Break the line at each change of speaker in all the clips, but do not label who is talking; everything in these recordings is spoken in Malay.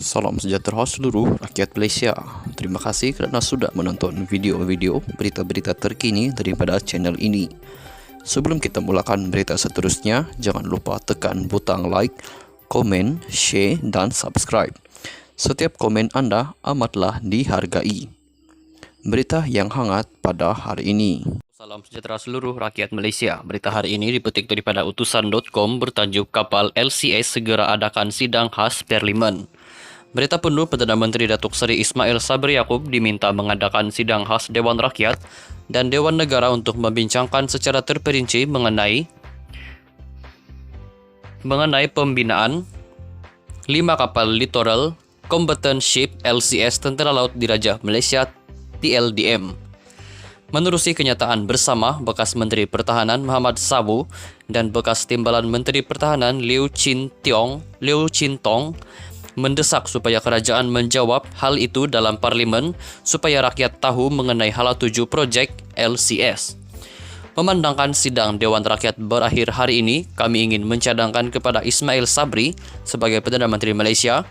Salam sejahtera seluruh rakyat Malaysia. Terima kasih kerana sudah menonton video-video berita-berita terkini daripada channel ini. Sebelum kita mulakan berita seterusnya, jangan lupa tekan butang like, komen, share dan subscribe. Setiap komen anda amatlah dihargai. Berita yang hangat pada hari ini.
Salam sejahtera seluruh rakyat Malaysia. Berita hari ini dipetik daripada utusan.com bertajuk Kapal LCS segera adakan sidang khas Parlimen. Berita penuh Perdana Menteri Datuk Seri Ismail Sabri Yaakob diminta mengadakan sidang khas Dewan Rakyat dan Dewan Negara untuk membincangkan secara terperinci mengenai pembinaan 5 kapal Littoral Combatant Ship LCS Tentera Laut Dirajah Malaysia TLDM. Menerusi kenyataan bersama bekas Menteri Pertahanan Muhammad Sabu dan bekas Timbalan Menteri Pertahanan Liu Chin Tong mendesak supaya kerajaan menjawab hal itu dalam Parlimen supaya rakyat tahu mengenai hala tuju projek LCS. Memandangkan sidang Dewan Rakyat berakhir hari ini, kami ingin mencadangkan kepada Ismail Sabri sebagai Perdana Menteri Malaysia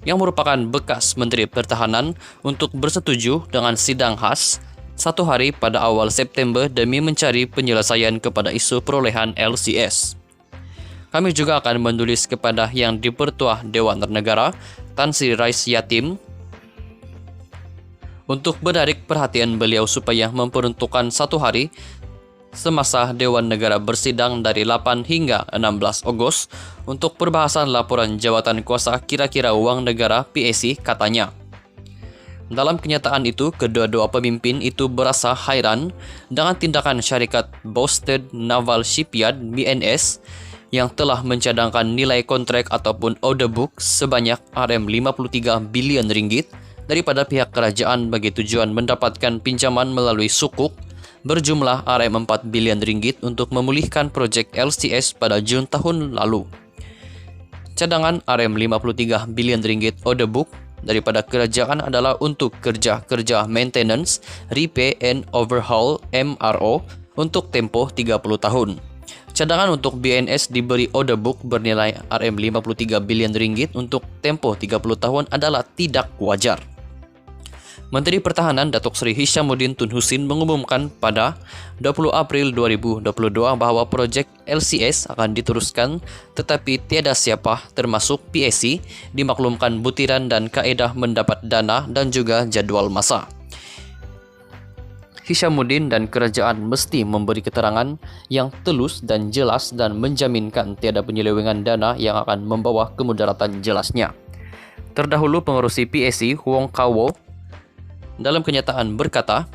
yang merupakan bekas Menteri Pertahanan untuk bersetuju dengan sidang khas 1 hari pada awal September demi mencari penyelesaian kepada isu perolehan LCS. Kami juga akan menulis kepada Yang di-Pertuah Dewan Negara Tan Sri Rais Yatim untuk menarik perhatian beliau supaya memperuntukkan 1 hari semasa Dewan Negara bersidang dari 8 hingga 16 Ogos untuk perbahasan laporan jawatan kuasa kira-kira wang negara PAC, katanya. Dalam kenyataan itu, kedua-dua pemimpin itu berasa hairan dengan tindakan syarikat Boston Naval Shipyard BNS yang telah mencadangkan nilai kontrak ataupun order book sebanyak RM53 bilion ringgit daripada pihak kerajaan bagi tujuan mendapatkan pinjaman melalui sukuk berjumlah RM4 bilion ringgit untuk memulihkan projek LCS pada Jun tahun lalu. Cadangan RM53 bilion ringgit order book daripada kerajaan adalah untuk kerja-kerja maintenance, repair and overhaul MRO untuk tempoh 30 tahun. Cadangan untuk BNS diberi order book bernilai RM53 bilion ringgit untuk tempoh 30 tahun adalah tidak wajar. Menteri Pertahanan Datuk Seri Hishamuddin Tun Husin mengumumkan pada 20 April 2022 bahawa projek LCS akan diteruskan tetapi tiada siapa termasuk PAC dimaklumkan butiran dan kaedah mendapat dana dan juga jadual masa. Hishamuddin dan kerajaan mesti memberi keterangan yang telus dan jelas dan menjaminkan tiada penyelewengan dana yang akan membawa kemudaratan jelasnya. Terdahulu pengerusi PAC Wong Kau dalam kenyataan berkata,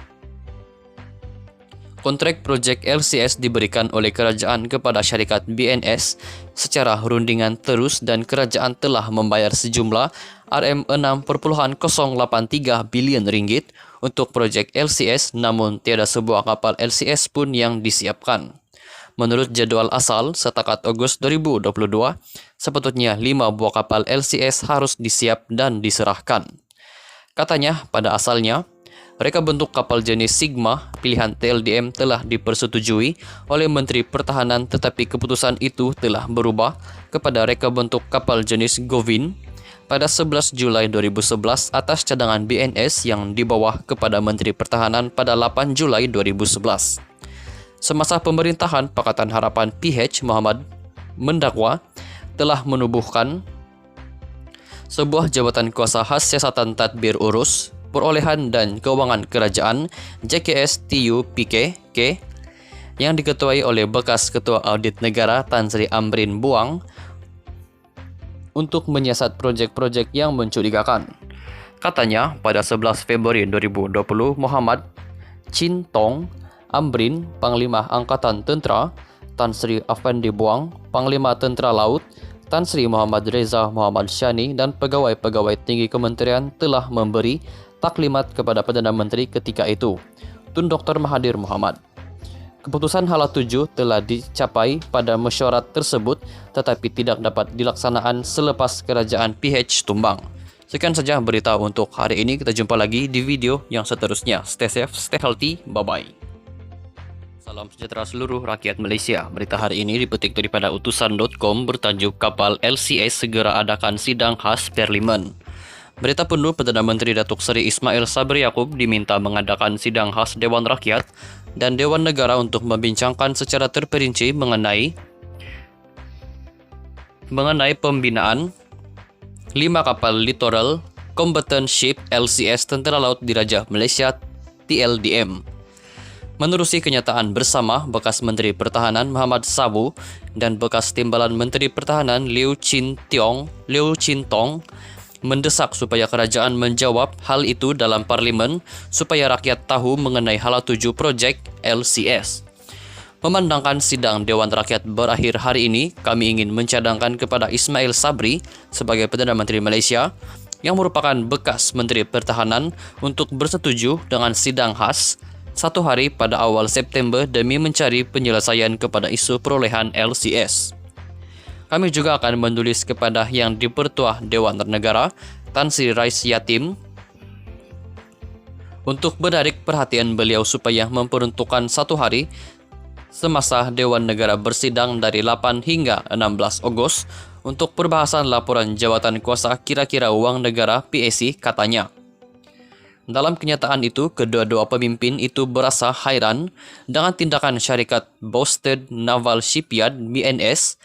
kontrak projek LCS diberikan oleh kerajaan kepada syarikat BNS secara rundingan terus dan kerajaan telah membayar sejumlah RM6.083 bilion ringgit untuk projek LCS, namun tiada sebuah kapal LCS pun yang disiapkan. Menurut jadual asal setakat Ogos 2022, sepatutnya 5 buah kapal LCS harus disiap dan diserahkan. Katanya, pada asalnya, reka bentuk kapal jenis Sigma pilihan TLDM telah dipersetujui oleh Menteri Pertahanan, tetapi keputusan itu telah berubah kepada reka bentuk kapal jenis Govin pada 11 Julai 2011 atas cadangan BNS yang dibawa kepada Menteri Pertahanan pada 8 Julai 2011. Semasa pemerintahan Pakatan Harapan PH Muhammad mendakwa telah menubuhkan sebuah jabatan kuasa khas siasatan tadbir urus perolehan dan keuangan kerajaan JKSTU-PK yang diketuai oleh bekas Ketua Audit Negara Tan Sri Amrin Buang untuk menyiasat projek-projek yang mencurigakan. Katanya, pada 11 Februari 2020, Muhammad Chin Tong Amrin, Panglima Angkatan Tentera, Tan Sri Afandi Buang, Panglima Tentera Laut, Tan Sri Muhammad Reza Muhammad Shani dan pegawai-pegawai tinggi kementerian telah memberi taklimat kepada Perdana Menteri ketika itu, Tun Dr. Mahathir Mohamad. Keputusan hala tuju telah dicapai pada mesyuarat tersebut tetapi tidak dapat dilaksanaan selepas kerajaan PH tumbang. Sekian saja berita untuk hari ini. Kita jumpa lagi di video yang seterusnya. Stay safe, stay healthy, bye-bye. Salam sejahtera seluruh rakyat Malaysia. Berita hari ini dipetik daripada utusan.com bertajuk Kapal LCS segera adakan sidang khas Parlimen. Berita penuh Perdana Menteri Datuk Seri Ismail Sabri Yaakob diminta mengadakan sidang khas Dewan Rakyat dan Dewan Negara untuk membincangkan secara terperinci mengenai pembinaan 5 kapal Littoral Combatant Ship LCS Tentera Laut Diraja Malaysia TLDM. Menerusi kenyataan bersama bekas Menteri Pertahanan Muhammad Sabu dan bekas Timbalan Menteri Pertahanan Liu Chin Tong mendesak supaya kerajaan menjawab hal itu dalam parlimen supaya rakyat tahu mengenai hala tuju projek LCS. Memandangkan sidang Dewan Rakyat berakhir hari ini, kami ingin mencadangkan kepada Ismail Sabri sebagai Perdana Menteri Malaysia yang merupakan bekas Menteri Pertahanan untuk bersetuju dengan sidang khas 1 hari pada awal September demi mencari penyelesaian kepada isu perolehan LCS. Kami juga akan menulis kepada Yang di-Pertua Dewan Negara Tan Sri Rais Yatim untuk menarik perhatian beliau supaya memperuntukkan 1 hari semasa Dewan Negara bersidang dari 8 hingga 16 Ogos untuk perbahasan laporan jawatan kuasa kira-kira wang negara PAC, katanya. Dalam kenyataan itu, kedua-dua pemimpin itu berasa hairan dengan tindakan syarikat Boston Naval Shipyard BNS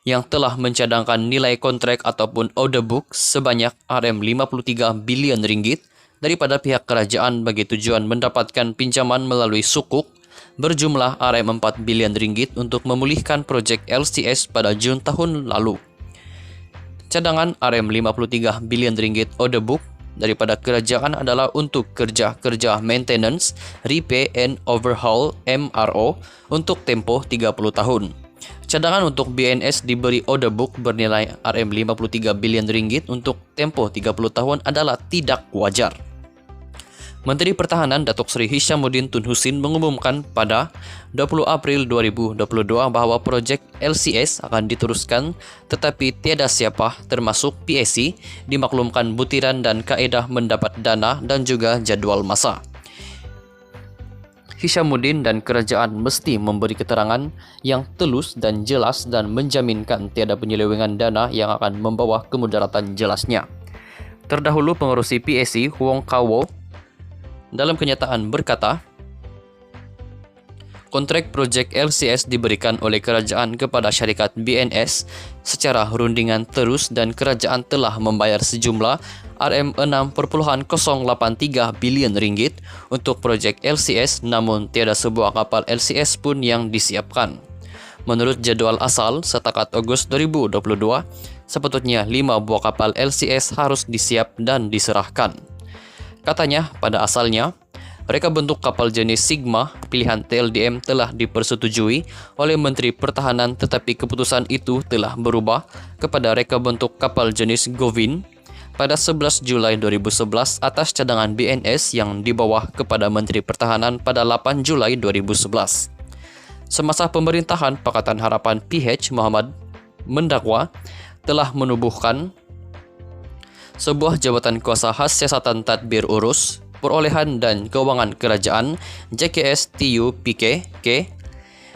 yang telah mencadangkan nilai kontrak ataupun order book sebanyak RM53 bilion ringgit daripada pihak kerajaan bagi tujuan mendapatkan pinjaman melalui sukuk berjumlah RM4 bilion ringgit untuk memulihkan projek LCS pada Jun tahun lalu. Cadangan RM53 bilion ringgit order book daripada kerajaan adalah untuk kerja-kerja maintenance, repair and overhaul MRO untuk tempoh 30 tahun. Cadangan untuk BNS diberi order book bernilai RM53 bilion ringgit untuk tempoh 30 tahun adalah tidak wajar. Menteri Pertahanan Datuk Seri Hishamuddin Tun Husin mengumumkan pada 20 April 2022 bahawa projek LCS akan diteruskan tetapi tiada siapa termasuk PAC dimaklumkan butiran dan kaedah mendapat dana dan juga jadual masa. Hishamuddin dan kerajaan mesti memberi keterangan yang telus dan jelas dan menjaminkan tiada penyelewengan dana yang akan membawa kemudaratan jelasnya. Terdahulu pengerusi PAC Wong Kah-Wo dalam kenyataan berkata, kontrak projek LCS diberikan oleh kerajaan kepada syarikat BNS secara rundingan terus dan kerajaan telah membayar sejumlah RM6.083 bilion ringgit untuk projek LCS, namun tiada sebuah kapal LCS pun yang disiapkan. Menurut jadual asal setakat Ogos 2022, sepatutnya 5 buah kapal LCS harus disiap dan diserahkan. Katanya, pada asalnya, reka bentuk kapal jenis Sigma pilihan TLDM telah dipersetujui oleh Menteri Pertahanan, tetapi keputusan itu telah berubah kepada reka bentuk kapal jenis Govin pada 11 Julai 2011 atas cadangan BNS yang dibawa kepada Menteri Pertahanan pada 8 Julai 2011. Semasa pemerintahan Pakatan Harapan PH Muhammad mendakwa telah menubuhkan sebuah jabatan kuasa khas siasatan tadbir urus perolehan dan keuangan kerajaan JKS-TU-PK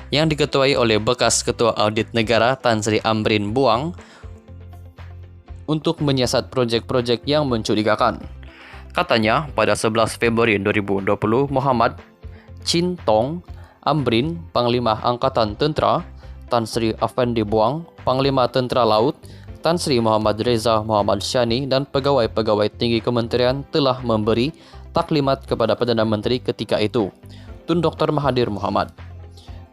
yang diketuai oleh bekas Ketua Audit Negara Tan Sri Amrin Buang untuk menyiasat projek-projek yang mencurigakan. Katanya, pada 11 Februari 2020, Muhammad Chin Tong Amrin, Panglima Angkatan Tentera, Tan Sri Afandi Buang, Panglima Tentera Laut, Tan Sri Muhammad Reza Muhammad Shani dan pegawai-pegawai tinggi kementerian telah memberi taklimat kepada Perdana Menteri ketika itu, Tun Dr. Mahathir Mohamad.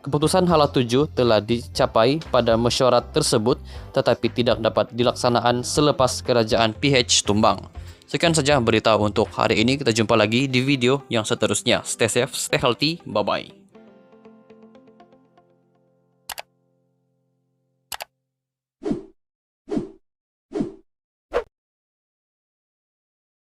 Keputusan hala tuju telah dicapai pada mesyuarat tersebut tetapi tidak dapat dilaksanaan selepas kerajaan PH tumbang. Sekian saja berita untuk hari ini, kita jumpa lagi di video yang seterusnya. Stay safe, stay healthy, bye-bye.